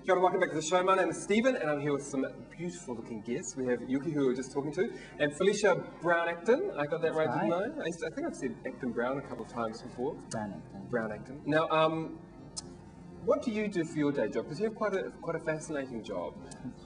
Kia ora, welcome back to the show. My name is Steven and I'm here with some beautiful looking guests. We have Yuki, who we were just talking to, and Phylesha Brown-Acton. I got that right, didn't I? I think I've said Acton Brown a couple of times before. Brown-Acton. Now, what do you do for your day job? Because you have quite a fascinating job.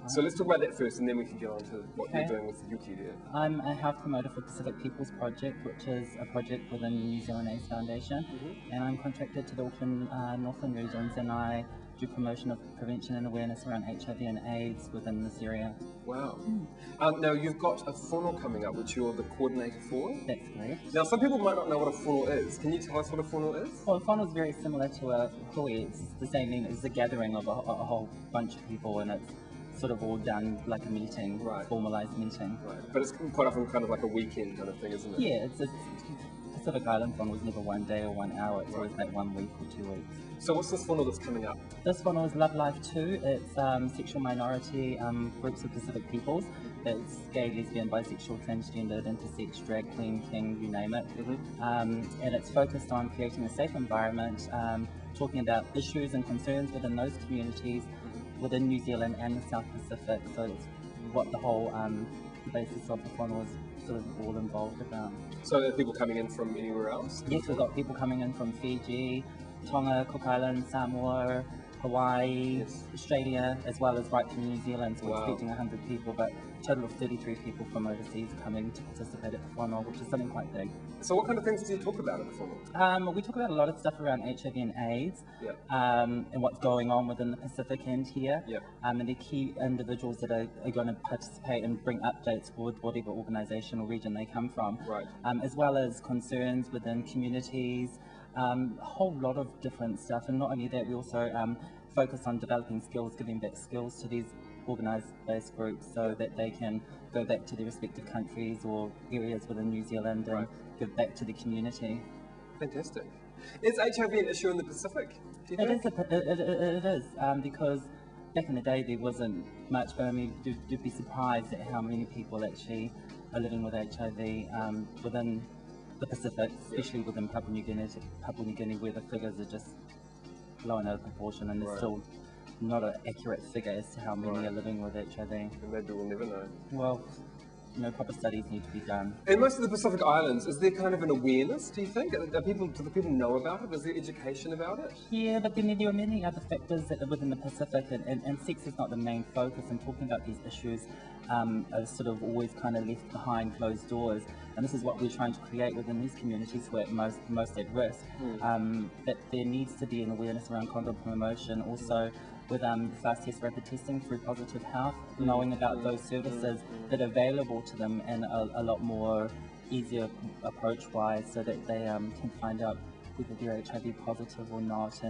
So let's talk about that first, and then we can get on to what you're doing with Yuki there. I'm a health promoter for Pacific People's Project, which is a project within the New Zealand AIDS Foundation, and I'm contracted to the Auckland Northland regions, and I do promotion of prevention and awareness around HIV and AIDS within this area. Wow. Now you've got a funnel coming up, which you're the coordinator for. That's correct. Now some people might not know what a funnel is. Can you tell us what a funnel is? Well, a funnel is very similar to a hui. It's the same thing. It's a gathering of a whole bunch of people, and it's sort of all done like a meeting, formalised meeting. Right. But it's quite often kind of like a weekend kind of thing, isn't it? Yeah, it's Pacific Island funnel is never 1 day or 1 hour. It's always like 1 week or 2 weeks. So what's this funnel that's coming up? This funnel is Love Life 2. It's sexual minority groups of Pacific peoples. It's gay, lesbian, bisexual, transgendered, intersex, drag queen, king, you name it. And it's focused on creating a safe environment, talking about issues and concerns within those communities within New Zealand and the South Pacific. So it's what the whole basis of the funnel is sort of all involved about. So are there people coming in from anywhere else? Yes, we've got people coming in from Fiji, Tonga, Cook Islands, Samoa, Hawaii, Australia, as well as right from New Zealand. So we're expecting 100 people, but a total of 33 people from overseas coming to participate at the funnel, which is something quite big. So what kind of things do you talk about at the funnel? We talk about a lot of stuff around HIV and AIDS, and what's going on within the Pacific end here, and the key individuals that are going to participate and bring updates for whatever organisation or region they come from, as well as concerns within communities, a whole lot of different stuff. And not only that, we also focus on developing skills, giving back skills to these organised-based groups so that they can go back to their respective countries or areas within New Zealand and give back to the community. Fantastic. Is HIV an issue in the Pacific? Do you think? It is, because back in the day there wasn't much, but I mean, you'd be surprised at how many people actually are living with HIV within the Pacific, especially within Papua New Guinea, where the figures are just blown out of proportion, and there's still not an accurate figure as to how many are living with HIV. And maybe we'll never know. Well, proper studies need to be done. In most of the Pacific Islands, is there kind of an awareness, do you think? Do the people know about it? Is there education about it? Yeah, but then there are many other factors that are within the Pacific, and sex is not the main focus, and talking about these issues are sort of always kind of left behind closed doors. And this is what we're trying to create within these communities who are most at risk, that there needs to be an awareness around condom promotion, also with fast test rapid testing through Positive Health, knowing about those services that are available to them, and a lot more easier approach-wise, so that they can find out whether they're HIV positive or not,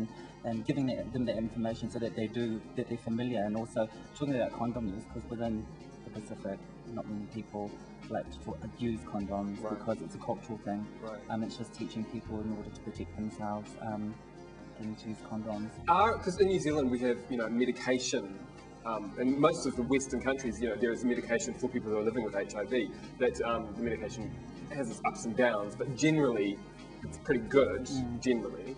and giving them that information so that they're familiar, and also talking about condom use, because within the Pacific, not many people like to use condoms because it's a cultural thing. It's just teaching people in order to protect themselves. To use condoms. Because in New Zealand we have, medication, in most of the Western countries, there is medication for people who are living with HIV. That the medication has its ups and downs, but generally it's pretty good. Generally,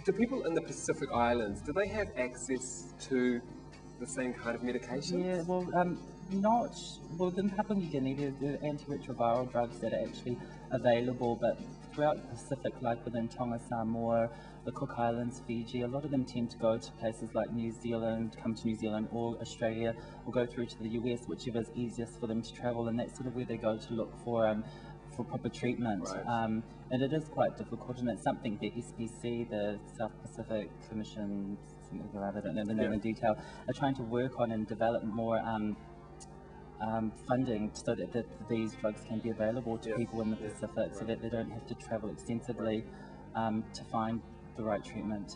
do people in the Pacific Islands, do they have access to the same kind of medication? Yeah, well, in Papua New Guinea there are antiretroviral drugs that are actually available, but throughout the Pacific, like within Tonga, Samoa, the Cook Islands, Fiji, a lot of them tend to go to places like New Zealand, come to New Zealand or Australia, or go through to the US, whichever is easiest for them to travel, and that's sort of where they go to look for proper treatment. And it is quite difficult, and it's something the SPC, the South Pacific Commission, something like that, I don't know the name in detail, are trying to work on and develop more funding so that these drugs can be available to people in the Pacific, so that they don't have to travel extensively to find the right treatment.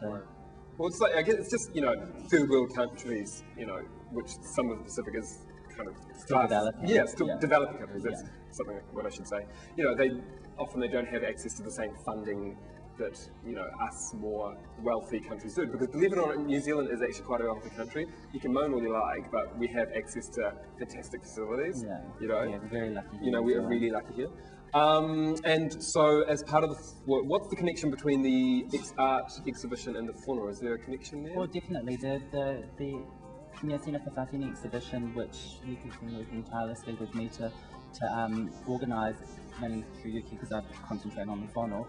Well, it's like, I guess it's just, third world countries, which some of the Pacific is kind of still developing. Yeah, still developing countries. That's something what I should say. They don't have access to the same funding that, you know, us more wealthy countries do. Because believe it or not, New Zealand is actually quite a wealthy country. You can moan all you like, but we have access to fantastic facilities. Yeah, you know, yeah, we're very lucky. You know, we are really lucky here. And so, as part of the, what's the connection between the art exhibition and the whānau? Is there a connection there? Well, definitely. The Niasina Whawhātene exhibition, which Yuki's been working tirelessly with me to organise, mainly through Yuki because I concentrate on the whānau.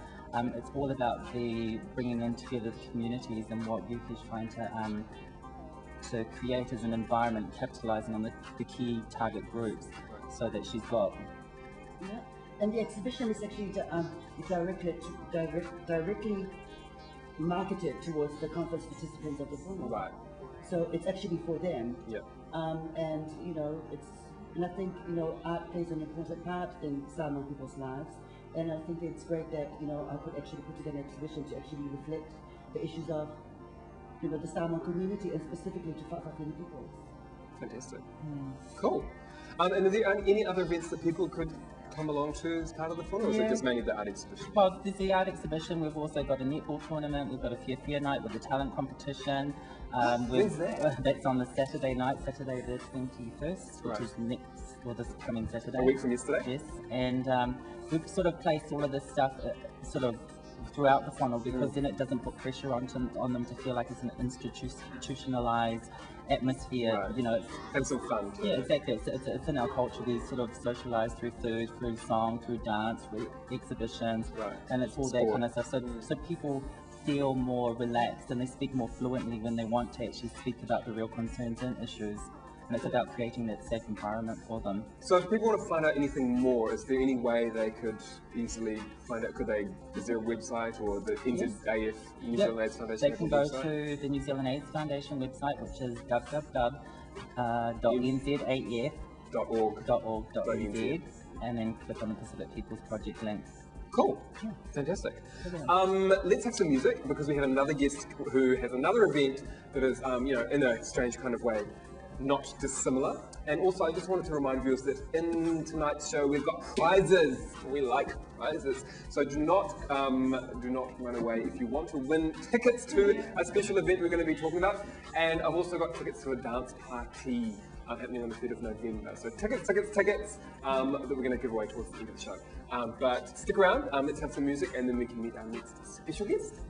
It's all about the bringing in together the communities and what Yuki's trying to create as an environment, capitalising on the key target groups, so that she's got. Yeah. And the exhibition is actually directly marketed towards the conference participants of the whānau. Right. So it's actually for them. Yeah. And you know, and I think, you know, art plays an important part in Samoan people's lives. And I think it's great that, you know, I could actually put together an exhibition to actually reflect the issues of, you know, the Samoan community and specifically to Whawhātene people. Fantastic. Cool. And are there any other events that people could come along to as part of the whānau, or is it just mainly the art exhibition? Well, there's the art exhibition. We've also got a netball tournament. We've got a Whiawhia night with the talent competition. When's that? That's on the Saturday night, Saturday the 21st, which Right. is this coming Saturday. A week from yesterday? Yes, and we've sort of placed all of this stuff sort of throughout the whānau, because then it doesn't put pressure on them to feel like it's an institutionalized atmosphere. Right. You know, Have some fun. yeah, exactly. It's in our culture. We sort of socialise through food, through song, through dance, through exhibitions, Right. and it's all that kind of stuff. So people feel more relaxed and they speak more fluently when they want to actually speak about the real concerns and issues. And it's about creating that safe environment for them. So if people want to find out anything more, is there any way they could easily find out? Is there a website or the NZAF, New Zealand AIDS Foundation? They can go to the New Zealand AIDS Foundation website, which is www.nzaf.org.nz, and then click on the Pacific People's Project link. Cool. Yeah. Fantastic. Let's have some music, because we have another guest who has another event that is, you know, in a strange kind of way, not dissimilar. And also, I just wanted to remind viewers that in tonight's show we've got prizes. We like prizes, so do not run away if you want to win tickets to a special event we're going to be talking about. And I've also got tickets to a dance party happening on the 3rd of November. So tickets that we're going to give away towards the end of the show. But stick around. Let's have some music, and then we can meet our next special guest.